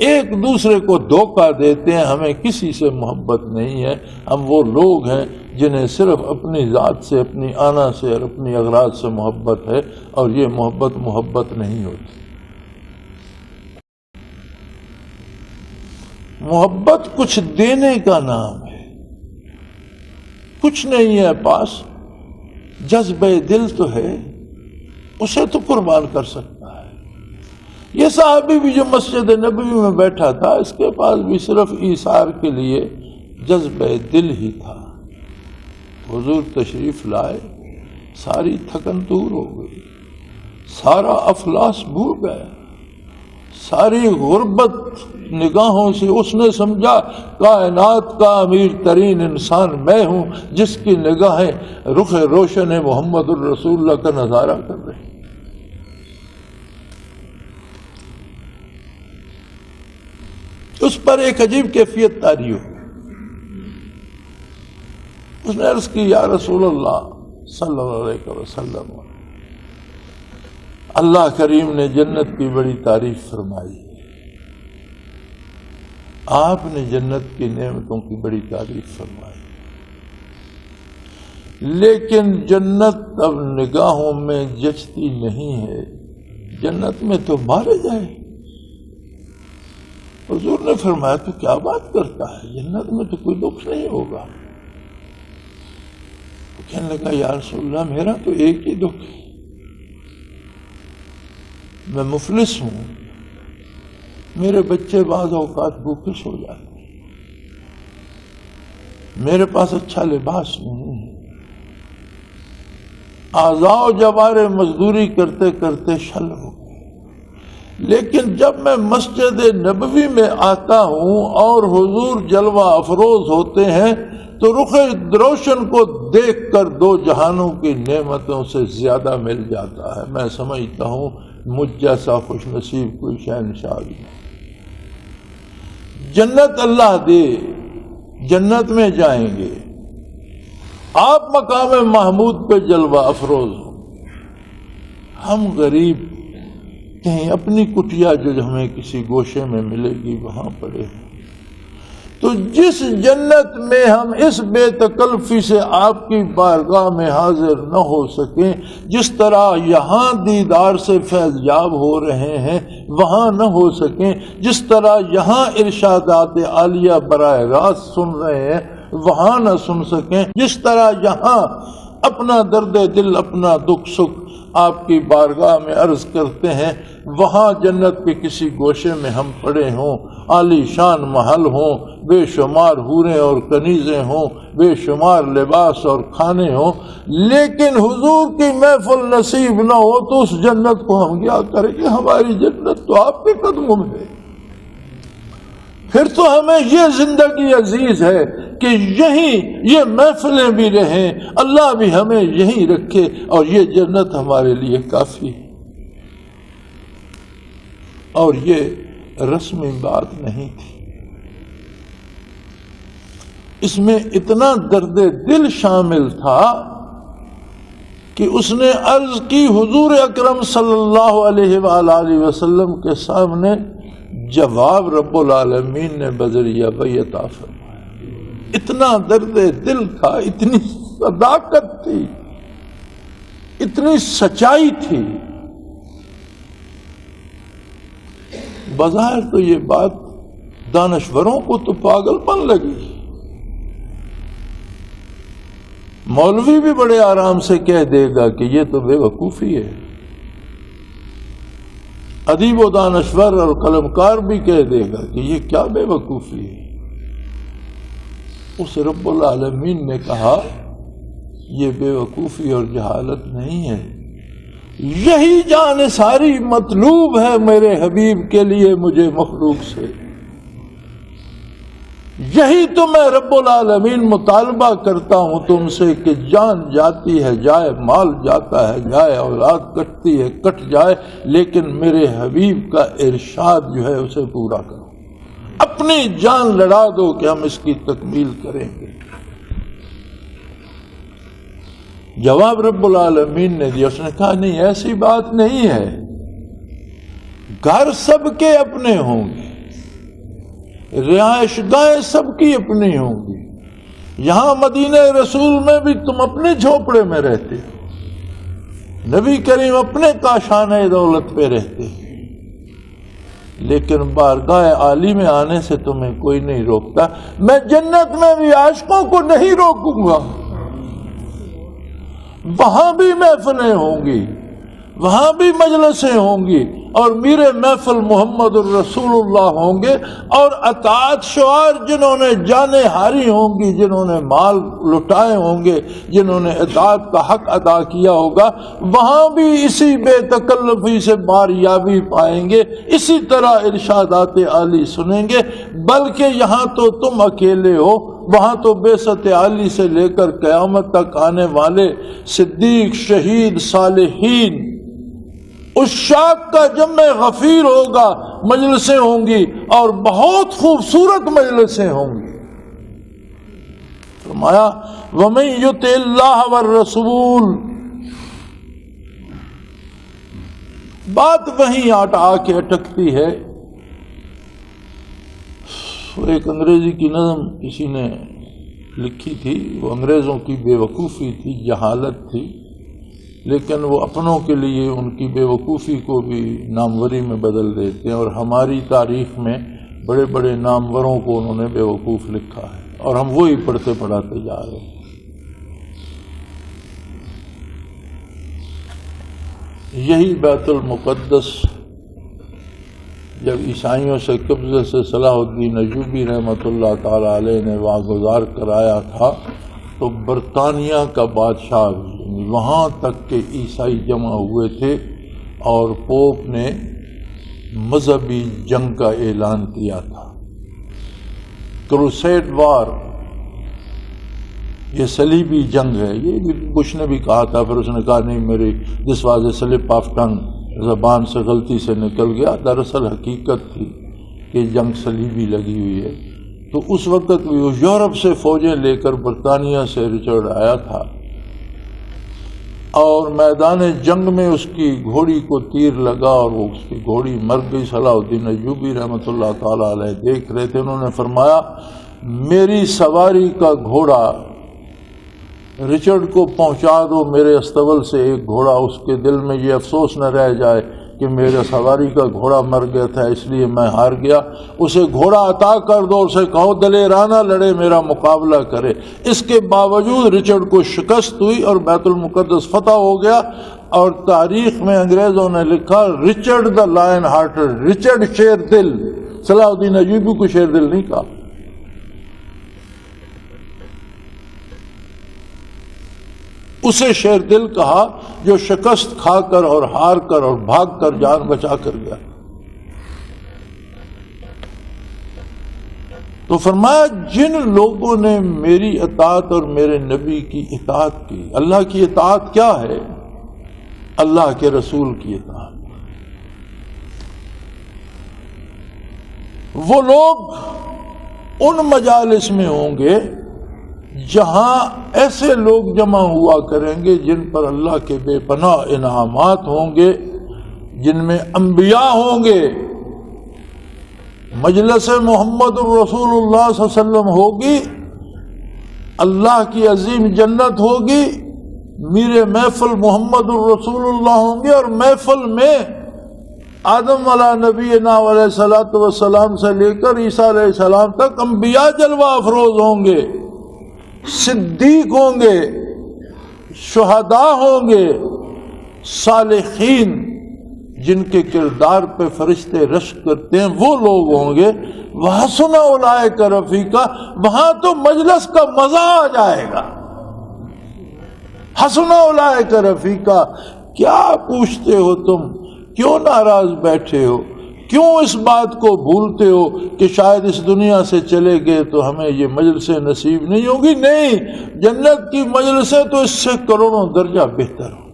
ایک دوسرے کو دھوکہ دیتے ہیں، ہمیں کسی سے محبت نہیں ہے۔ ہم وہ لوگ ہیں جنہیں صرف اپنی ذات سے، اپنی آنا سے اور اپنی اغراض سے محبت ہے، اور یہ محبت نہیں ہوتی۔ محبت کچھ دینے کا نام ہے، کچھ نہیں ہے پاس، جذبہ دل تو ہے، اسے تو قربان کر سکتا ہے۔ یہ صحابی بھی جو مسجد نبوی میں بیٹھا تھا، اس کے پاس بھی صرف ایثار کے لیے جذبہ دل ہی تھا۔ حضور تشریف لائے، ساری تھکن دور ہو گئی، سارا افلاس بھول گیا، ساری غربت نگاہوں سے اس نے سمجھا کائنات کا امیر ترین انسان میں ہوں، جس کی نگاہیں رخ روشن محمد الرسول اللہ کا نظارہ کر رہی۔ اس پر ایک عجیب کیفیت طاری ہو۔ اس نے عرض کی، یا رسول اللہ صلی اللہ علیہ وسلم، اللہ کریم نے جنت کی بڑی تعریف فرمائی ہے، آپ نے جنت کی نعمتوں کی بڑی تعریف فرمائی، لیکن جنت اب نگاہوں میں جچتی نہیں ہے، جنت میں تو مارے جائے۔ حضور نے فرمایا تو کیا بات کرتا ہے، جنت میں تو کوئی دکھ نہیں ہوگا۔ تو کہنے لگا، یا رسول اللہ میرا تو ایک ہی دکھ ہے، میں مفلس ہوں، میرے بچے بعض اوقات بھوکے سو جاتے ہیں، میرے پاس اچھا لباس نہیں ہے، اعضاء و جوارے مزدوری کرتے کرتے شل ہو گئے، لیکن جب میں مسجد نبوی میں آتا ہوں اور حضور جلوہ افروز ہوتے ہیں تو رخ روشن کو دیکھ کر دو جہانوں کی نعمتوں سے زیادہ مل جاتا ہے۔ میں سمجھتا ہوں مجھ جیسا خوش نصیب کوئی شہنشاہ نہیں۔ جنت اللہ دے، جنت میں جائیں گے، آپ مقام محمود پہ جلوہ افروز ہوں، ہم غریب کہیں اپنی کٹیا جو ہمیں کسی گوشے میں ملے گی وہاں پڑے ہیں۔ تو جس جنت میں ہم اس بے تکلفی سے آپ کی بارگاہ میں حاضر نہ ہو سکیں، جس طرح یہاں دیدار سے فیض یاب ہو رہے ہیں وہاں نہ ہو سکیں، جس طرح یہاں ارشادات عالیہ براہ راست سن رہے ہیں وہاں نہ سن سکیں، جس طرح یہاں اپنا درد دل، اپنا دکھ سکھ آپ کی بارگاہ میں عرض کرتے ہیں، وہاں جنت کے کسی گوشے میں ہم پڑے ہوں، عالی شان محل ہوں، بے شمار حوریں اور کنیزیں ہوں، بے شمار لباس اور کھانے ہوں، لیکن حضور کی محفل نصیب نہ ہو تو اس جنت کو ہم کیا کریں گے؟ ہماری جنت تو آپ کے قدموں میں ہے۔ پھر تو ہمیں یہ زندگی عزیز ہے کہ یہیں یہ محفلیں بھی رہیں، اللہ بھی ہمیں یہیں رکھے، اور یہ جنت ہمارے لیے کافی ہے۔ اور یہ رسمی بات نہیں تھی، اس میں اتنا درد دل شامل تھا کہ اس نے عرض کی، حضور اکرم صلی اللہ علیہ وآلہ وسلم کے سامنے جواب رب العالمین نے بذریعہ وحی عطا فرمایا۔ اتنا درد دل تھا، اتنی صداقت تھی، اتنی سچائی تھی۔ بظاہر تو یہ بات دانشوروں کو تو پاگل پن لگی. مولوی بھی بڑے آرام سے کہہ دے گا کہ یہ تو بے وقوفی ہے. ادیب و دانشور اور قلمکار بھی کہہ دے گا کہ یہ کیا بے وقوفی ہے. اس رب العالمین نے کہا یہ بے وقوفی اور جہالت نہیں ہے، یہی جان ساری مطلوب ہے میرے حبیب کے لیے مجھے مخلوق سے. یہی تو میں رب العالمین مطالبہ کرتا ہوں تم سے کہ جان جاتی ہے جائے، مال جاتا ہے جائے، اولاد کٹتی ہے کٹ جائے، لیکن میرے حبیب کا ارشاد جو ہے اسے پورا کرو. اپنی جان لڑا دو کہ ہم اس کی تکمیل کریں گے. جواب رب العالمین نے دیا. اس نے کہا نہیں، ایسی بات نہیں ہے. گھر سب کے اپنے ہوں گے، رہائش گاہیں سب کی اپنی ہوں گی. یہاں مدینہ رسول میں بھی تم اپنے جھوپڑے میں رہتے ہو، نبی کریم اپنے کاشانہ دولت پہ رہتے ہیں، لیکن بارگاہ عالی میں آنے سے تمہیں کوئی نہیں روکتا. میں جنت میں بھی عاشقوں کو نہیں روکوں گا. وہاں بھی محفلیں ہوں گی، وہاں بھی مجلسیں ہوں گی، اور میرے محفل محمد الرسول اللہ ہوں گے. اور اطاعت شعار جنہوں نے جانیں ہاری ہوں گی، جنہوں نے مال لٹائے ہوں گے، جنہوں نے اطاعت کا حق ادا کیا ہوگا، وہاں بھی اسی بے تکلفی سے باریابی پائیں گے، اسی طرح ارشادات عالی سنیں گے. بلکہ یہاں تو تم اکیلے ہو، وہاں تو بعثت عالی سے لے کر قیامت تک آنے والے صدیق، شہید، صالحین، عشاق کا جمع غفیر ہوگا. مجلسیں ہوں گی اور بہت خوبصورت مجلسیں ہوں گی. فرمایا وَمَن يُطِعِ اللَّهَ وَالرَّسُولَ. بات وہیں آ کے اٹکتی ہے. ایک انگریزی کی نظم کسی نے لکھی تھی، وہ انگریزوں کی بے وقوفی تھی، جہالت تھی، لیکن وہ اپنوں کے لیے ان کی بے وقوفی کو بھی ناموری میں بدل دیتے ہیں. اور ہماری تاریخ میں بڑے بڑے ناموروں کو انہوں نے بے وقوف لکھا ہے، اور ہم وہی پڑھتے پڑھاتے جا رہے ہیں. یہی بیت المقدس جب عیسائیوں سے قبضے سے صلاح الدین ایوبی رحمۃ اللہ تعالی علیہ نے واگزار کرایا تھا، تو برطانیہ کا بادشاہ وہاں تک کہ عیسائی جمع ہوئے تھے، اور پوپ نے مذہبی جنگ کا اعلان کیا تھا. کروسیڈ وار، یہ صلیبی جنگ ہے. یہ بھی بش نے بھی کہا تھا، پھر اس نے کہا نہیں، میری this was a slip of tongue, زبان سے غلطی سے نکل گیا. دراصل حقیقت تھی کہ جنگ صلیبی لگی ہوئی ہے. تو اس وقت بھی وہ یورپ سے فوجیں لے کر برطانیہ سے رچرڈ آیا تھا، اور میدان جنگ میں اس کی گھوڑی کو تیر لگا اور وہ اس کی گھوڑی مر گئی. صلاح الدین ایوبی رحمۃ اللہ تعالی علیہ دیکھ رہے تھے. انہوں نے فرمایا میری سواری کا گھوڑا رچرڈ کو پہنچا دو میرے استبل سے ایک گھوڑا، اس کے دل میں یہ افسوس نہ رہ جائے کہ میرے سواری کا گھوڑا مر گیا تھا اس لیے میں ہار گیا. اسے گھوڑا عطا کر دو، اسے کہو دلیرانہ لڑے، میرا مقابلہ کرے. اس کے باوجود رچرڈ کو شکست ہوئی اور بیت المقدس فتح ہو گیا. اور تاریخ میں انگریزوں نے لکھا Richard the line hearted, Richard شیر دل. صلاح الدین ایوبی کو شیر دل نہیں کہا. اسے شیر دل کہا جو شکست کھا کر اور ہار کر اور بھاگ کر جان بچا کر گیا. تو فرمایا جن لوگوں نے میری اطاعت اور میرے نبی کی اطاعت کی. اللہ کی اطاعت کیا ہے؟ اللہ کے رسول کی اطاعت. وہ لوگ ان مجالس میں ہوں گے جہاں ایسے لوگ جمع ہوا کریں گے جن پر اللہ کے بے پناہ انعامات ہوں گے، جن میں انبیاء ہوں گے. مجلس محمد الرسول اللہ صلی اللہ علیہ وسلم ہوگی، اللہ کی عظیم جنت ہوگی، میرے محفل محمد الرسول اللہ ہوں گے، اور محفل میں آدم علیہ نبینا علیہ الصلوۃ والسلام سے لے کر عیسیٰ علیہ السلام تک انبیاء جلوہ افروز ہوں گے، صدیق ہوں گے، شہداء ہوں گے، صالحین جن کے کردار پہ فرشتے رشک کرتے ہیں وہ لوگ ہوں گے۔ وحسن اولئک رفیقا، وہاں تو مجلس کا مزہ آ جائے گا۔ حسن اولئک رفیقا، کیا پوچھتے ہو تم؟ کیوں ناراض بیٹھے ہو؟ کیوں اس بات کو بھولتے ہو کہ شاید اس دنیا سے چلے گئے تو ہمیں یہ مجلسیں نصیب نہیں ہوں گی؟ نہیں، جنت کی مجلسیں تو اس سے کروڑوں درجہ بہتر ہوں۔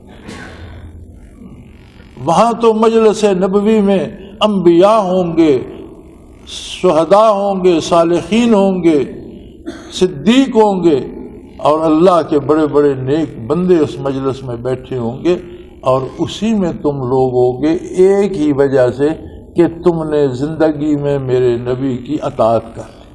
وہاں تو مجلس نبوی میں انبیاء ہوں گے، شہداء ہوں گے، صالحین ہوں گے، صدیق ہوں گے، اور اللہ کے بڑے بڑے نیک بندے اس مجلس میں بیٹھے ہوں گے، اور اسی میں تم لوگ ہوگے ایک ہی وجہ سے کہ تم نے زندگی میں میرے نبی کی اطاعت کر لی۔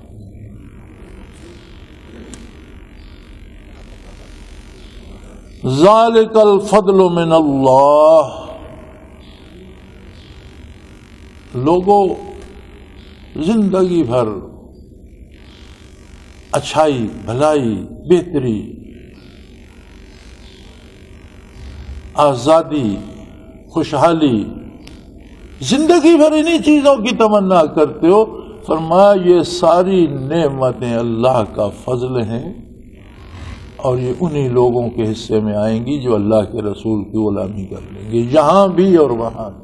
ذالک الفضل من اللہ۔ لوگوں، زندگی بھر اچھائی، بھلائی، بہتری، آزادی، خوشحالی، زندگی بھر انہی چیزوں کی تمنا کرتے ہو۔ فرمایا یہ ساری نعمتیں اللہ کا فضل ہیں، اور یہ انہی لوگوں کے حصے میں آئیں گی جو اللہ کے رسول کی غلامی کر لیں گے، یہاں بھی اور وہاں بھی۔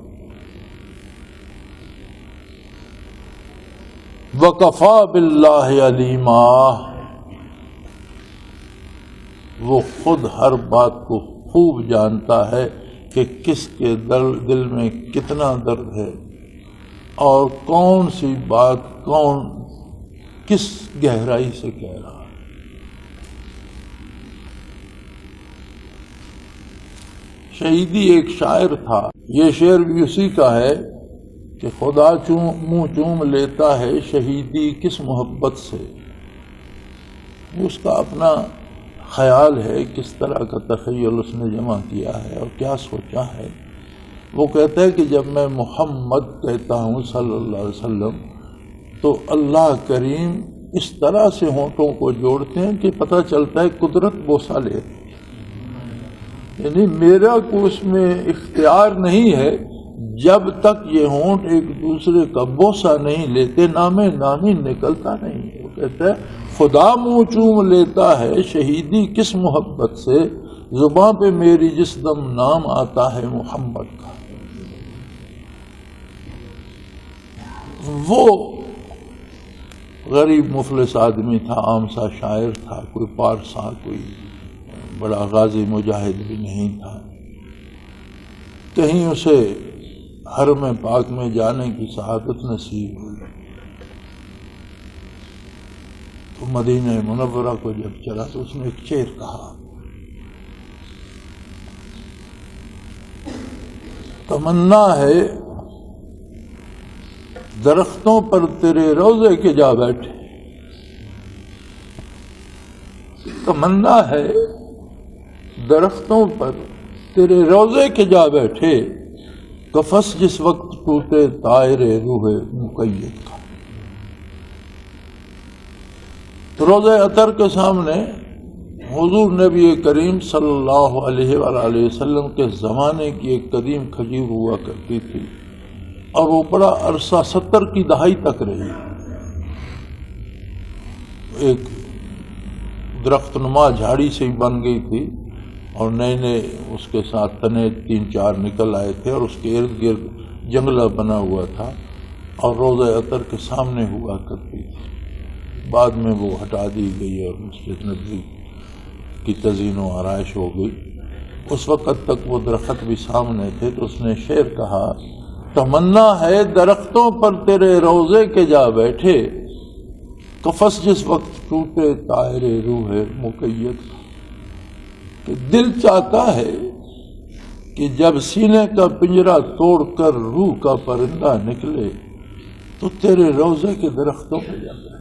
وَكَفَى بِاللَّهِ عَلِيمًا، وہ خود ہر بات کو خوب جانتا ہے کہ کس کے دل میں کتنا درد ہے، اور کون سی بات کون کس گہرائی سے کہہ رہا ہے۔ شہیدی ایک شاعر تھا، یہ شعر بھی اسی کا ہے کہ خدا منہ چوم لیتا ہے شہیدی کس محبت سے۔ اس کا اپنا خیال ہے، کس طرح کا تخیل اس نے جمع کیا ہے اور کیا سوچا ہے۔ وہ کہتا ہے کہ جب میں محمد کہتا ہوں صلی اللہ علیہ وسلم تو اللہ کریم اس طرح سے ہونٹوں کو جوڑتے ہیں کہ پتہ چلتا ہے قدرت بوسہ لے، یعنی میرا کو اس میں اختیار نہیں ہے۔ جب تک یہ ہونٹ ایک دوسرے کا بوسہ نہیں لیتے نام نامی نکلتا نہیں۔ وہ کہتا ہے خدا منہ چوم لیتا ہے شہیدی کس محبت سے، زباں پہ میری جس دم نام آتا ہے محمد کا۔ وہ غریب مفلس آدمی تھا، عام سا شاعر تھا، کوئی پارسا، کوئی بڑا غازی مجاہد بھی نہیں تھا۔ کہیں اسے حرم پاک میں جانے کی سعادت نصیب ہوئی تو مدینہ منورہ کو جب چلا تو اس نے ایک شعر کہا، تمنا ہے درختوں پر تیرے روضے کے جا بیٹھے، تمنا ہے درختوں پر تیرے روضے کے جا بیٹھے، قفس جس وقت ٹوٹے طائر روح مقید کا۔ تو روضہ عطر کے سامنے حضور نبی کریم صلی اللہ علیہ وآلہ وسلم کے زمانے کی ایک قدیم کھجور ہوا کرتی تھی، اور وہ بڑا عرصہ 70 کی دہائی تک رہی۔ ایک درخت نما جھاڑی سے ہی بن گئی تھی، اور نئے نئے اس کے ساتھ تنے 3-4 نکل آئے تھے، اور اس کے ارد گرد جنگلہ بنا ہوا تھا، اور روضہ عطر کے سامنے ہوا کرتی تھی۔ بعد میں وہ ہٹا دی گئی اور مسجد نبوی کی تزئین و آرائش ہو گئی۔ اس وقت تک وہ درخت بھی سامنے تھے۔ تو اس نے شعر کہا، تمنا ہے درختوں پر تیرے روضے کے جا بیٹھے، قفس جس وقت ٹوٹے طائر روح مقید کا۔ کہ دل چاہتا ہے کہ جب سینے کا پنجرا توڑ کر روح کا پرندہ نکلے تو تیرے روضے کے درختوں پہ جا بیٹھے۔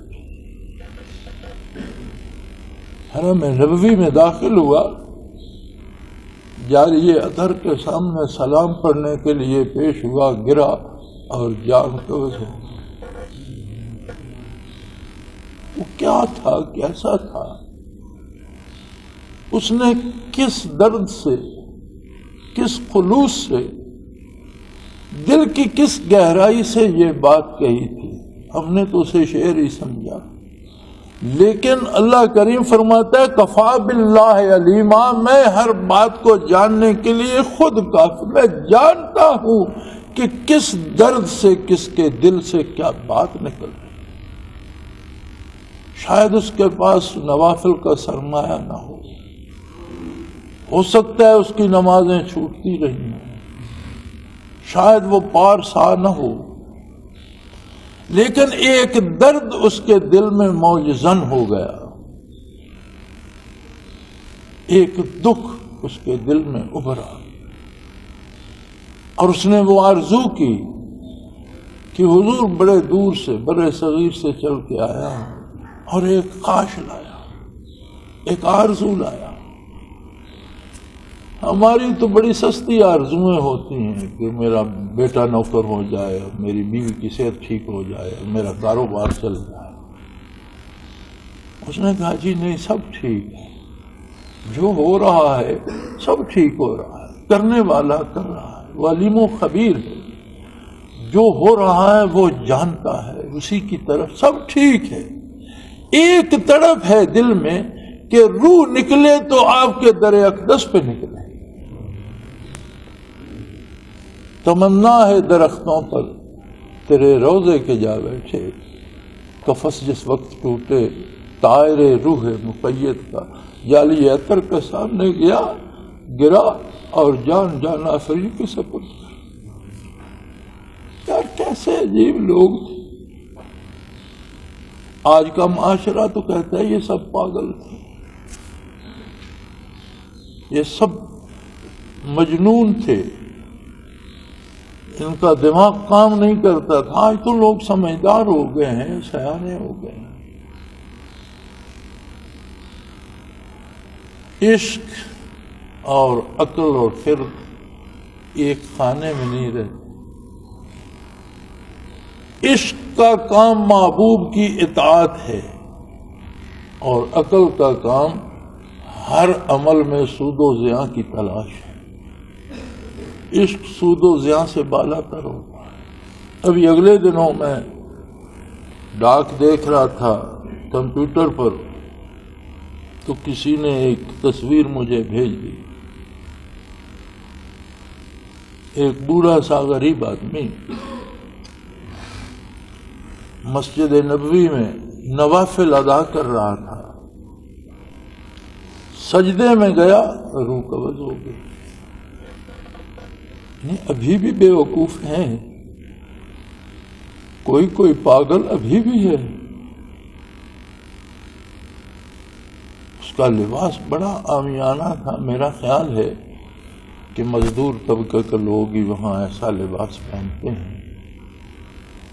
حرم نبوی میں داخل ہوا، جاری اطہر کے سامنے سلام پڑھنے کے لیے پیش ہوا، گرا اور جان قبض ہو۔ وہ کیا تھا، کیسا تھا؟ اس نے کس درد سے، کس خلوص سے، دل کی کس گہرائی سے یہ بات کہی تھی؟ ہم نے تو اسے شعر ہی سمجھا، لیکن اللہ کریم فرماتا ہے کفا باللہ علیما، میں ہر بات کو جاننے کے لیے خود کافی، میں جانتا ہوں کہ کس درد سے، کس کے دل سے کیا بات نکل رہی۔ شاید اس کے پاس نوافل کا سرمایہ نہ ہو سکتا ہے اس کی نمازیں چھوٹتی رہی ہیں، شاید وہ پارسا نہ ہو، لیکن ایک درد اس کے دل میں موجزن ہو گیا، ایک دکھ اس کے دل میں ابھرا، اور اس نے وہ آرزو کی کہ حضور بڑے دور سے، بڑے صغیر سے چل کے آیا اور ایک خواہش لایا، ایک آرزو لایا۔ ہماری تو بڑی سستی آرزویں ہوتی ہیں کہ میرا بیٹا نوکر ہو جائے، میری بیوی کی صحت ٹھیک ہو جائے، میرا کاروبار چل جائے۔ اس نے کہا جی نہیں، سب ٹھیک ہے، جو ہو رہا ہے سب ٹھیک ہو رہا ہے، کرنے والا کر رہا ہے، وہ علیم و خبیر ہے، جو ہو رہا ہے وہ جانتا ہے، اسی کی طرف سب ٹھیک ہے۔ ایک تڑپ ہے دل میں کہ روح نکلے تو آپ کے در اقدس پہ نکلے۔ تمنا ہے درختوں پر تیرے روضے کے جا بیٹھے، قفس جس وقت ٹوٹے طائر روح مقید کا، جالی عطر کے سامنے گیا، گرا اور جان جانا فری کے سپرد۔ یار کیسے عجیب لوگ تھے۔ آج کا معاشرہ تو کہتا ہے یہ سب پاگل تھے، یہ سب مجنون تھے، ان کا دماغ کام نہیں کرتا تھا۔ آج تو لوگ سمجھدار ہو گئے ہیں، سیانے ہو گئے ہیں۔ عشق اور عقل اور فرد ایک خانے میں نہیں رہتے۔ عشق کا کام محبوب کی اطاعت ہے، اور عقل کا کام ہر عمل میں سود و زیاں کی تلاش ہے۔ عشق سود و زیاں سے بالا تر ہوتا ہے۔ ابھی اگلے دنوں میں ڈاک دیکھ رہا تھا کمپیوٹر پر، تو کسی نے ایک تصویر مجھے بھیج دی۔ ایک بوڑھا سا غریب آدمی مسجد نبوی میں نوافل ادا کر رہا تھا، سجدے میں گیا، روح قبض ہو گئی۔ ابھی بھی بے وقوف ہیں، کوئی پاگل ابھی بھی ہے۔ اس کا لباس بڑا عامیانہ تھا، میرا خیال ہے کہ مزدور طبقے کے لوگ ہی وہاں ایسا لباس پہنتے ہیں۔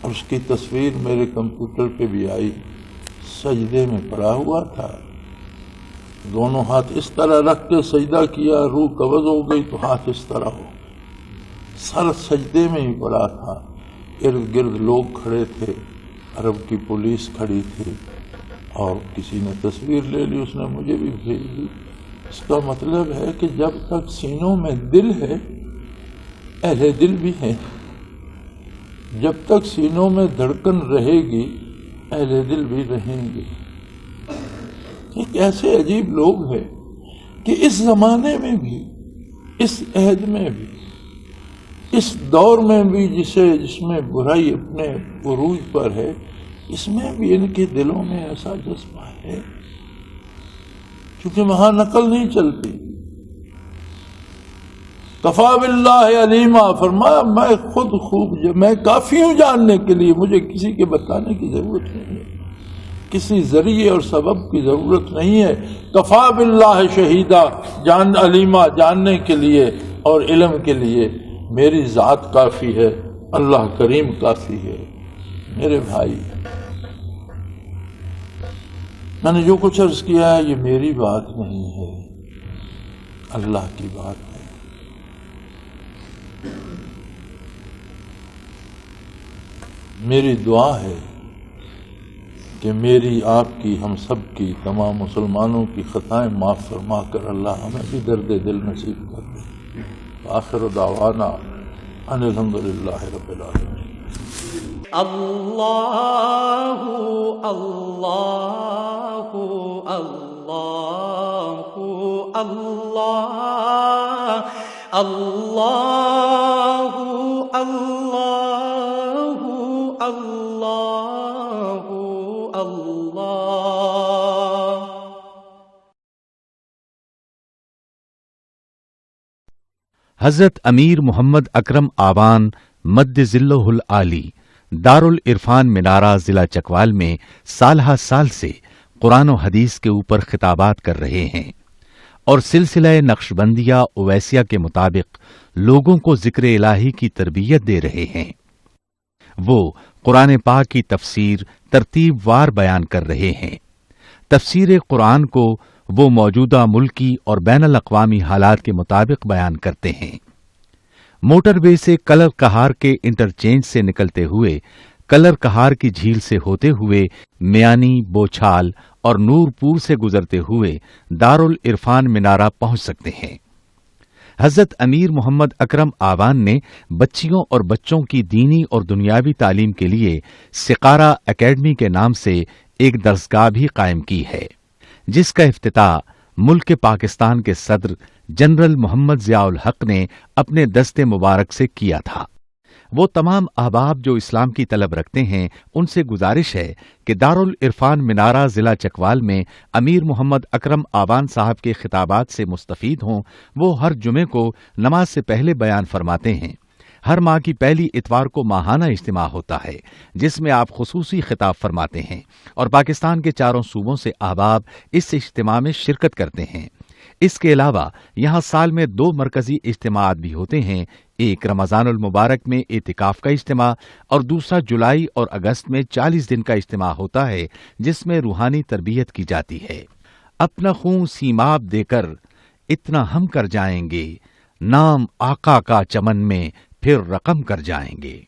اور اس کی تصویر میرے کمپیوٹر پہ بھی آئی، سجدے میں پڑا ہوا تھا، دونوں ہاتھ اس طرح رکھ کے سجدہ کیا، روح قبض ہو گئی تو ہاتھ اس طرح ہو، سر سجدے میں ہی پڑا تھا۔ ارد گرد لوگ کھڑے تھے، عرب کی پولیس کھڑی تھی، اور کسی نے تصویر لے لی، اس نے مجھے بھی بھیج دی۔ اس کا مطلب ہے کہ جب تک سینوں میں دل ہے، اہل دل بھی ہیں، جب تک سینوں میں دھڑکن رہے گی، اہل دل بھی رہیں گے۔ ایک ایسے عجیب لوگ ہیں کہ اس زمانے میں بھی، اس عہد میں بھی، اس دور میں بھی جس میں برائی اپنے عروج پر ہے، اس میں بھی ان کے دلوں میں ایسا جذبہ ہے، کیونکہ وہاں نقل نہیں چلتی۔ کفا باللہ علیما، فرمایا میں خود خوب، میں کافی ہوں جاننے کے لیے، مجھے کسی کے بتانے کی ضرورت نہیں ہے، کسی ذریعے اور سبب کی ضرورت نہیں ہے۔ کفا باللہ شہیدہ، علیما جاننے کے لیے اور علم کے لیے میری ذات کافی ہے، اللہ کریم کافی ہے۔ میرے بھائی، میں نے جو کچھ عرض کیا ہے یہ میری بات نہیں ہے، اللہ کی بات ہے۔ میری دعا ہے کہ میری، آپ کی، ہم سب کی، تمام مسلمانوں کی خطائیں معاف فرما کر اللہ ہمیں بھی درد دل نصیب کر دے۔ آخر دعوانا ان الحمدللہ رب العالمین۔ اللہ اللہ اللہ اللہ اللہ اللہ اللہ اللہ۔ حضرت امیر محمد اکرم آوان مد ظلہ العالی دارالعرفان منارہ ضلع چکوال میں سالہ سال سے قرآن و حدیث کے اوپر خطابات کر رہے ہیں اور سلسلہ نقشبندیہ اویسیہ کے مطابق لوگوں کو ذکر الہی کی تربیت دے رہے ہیں۔ وہ قرآن پاک کی تفسیر ترتیب وار بیان کر رہے ہیں۔ تفسیر قرآن کو وہ موجودہ ملکی اور بین الاقوامی حالات کے مطابق بیان کرتے ہیں۔ موٹر وے سے کلر کہار کے انٹرچینج سے نکلتے ہوئے، کلر کہار کی جھیل سے ہوتے ہوئے، میانی، بوچھال اور نور پور سے گزرتے ہوئے دارالعرفان منارہ پہنچ سکتے ہیں۔ حضرت امیر محمد اکرم آوان نے بچیوں اور بچوں کی دینی اور دنیاوی تعلیم کے لیے سقارہ اکیڈمی کے نام سے ایک درسگاہ بھی قائم کی ہے، جس کا افتتاح ملک پاکستان کے صدر جنرل محمد ضیاء الحق نے اپنے دست مبارک سے کیا تھا۔ وہ تمام احباب جو اسلام کی طلب رکھتے ہیں ان سے گزارش ہے کہ دارالعرفان منارہ ضلع چکوال میں امیر محمد اکرم آوان صاحب کے خطابات سے مستفید ہوں۔ وہ ہر جمعے کو نماز سے پہلے بیان فرماتے ہیں۔ ہر ماہ کی پہلی اتوار کو ماہانہ اجتماع ہوتا ہے جس میں آپ خصوصی خطاب فرماتے ہیں اور پاکستان کے چاروں صوبوں سے احباب اس اجتماع میں شرکت کرتے ہیں۔ اس کے علاوہ یہاں سال میں 2 مرکزی اجتماعات بھی ہوتے ہیں، ایک رمضان المبارک میں اعتکاف کا اجتماع اور دوسرا جولائی اور اگست میں 40 دن کا اجتماع ہوتا ہے جس میں روحانی تربیت کی جاتی ہے۔ اپنا خون سیماب دے کر اتنا ہم کر جائیں گے، نام آقا کا چمن میں پھر رقم کر جائیں گے۔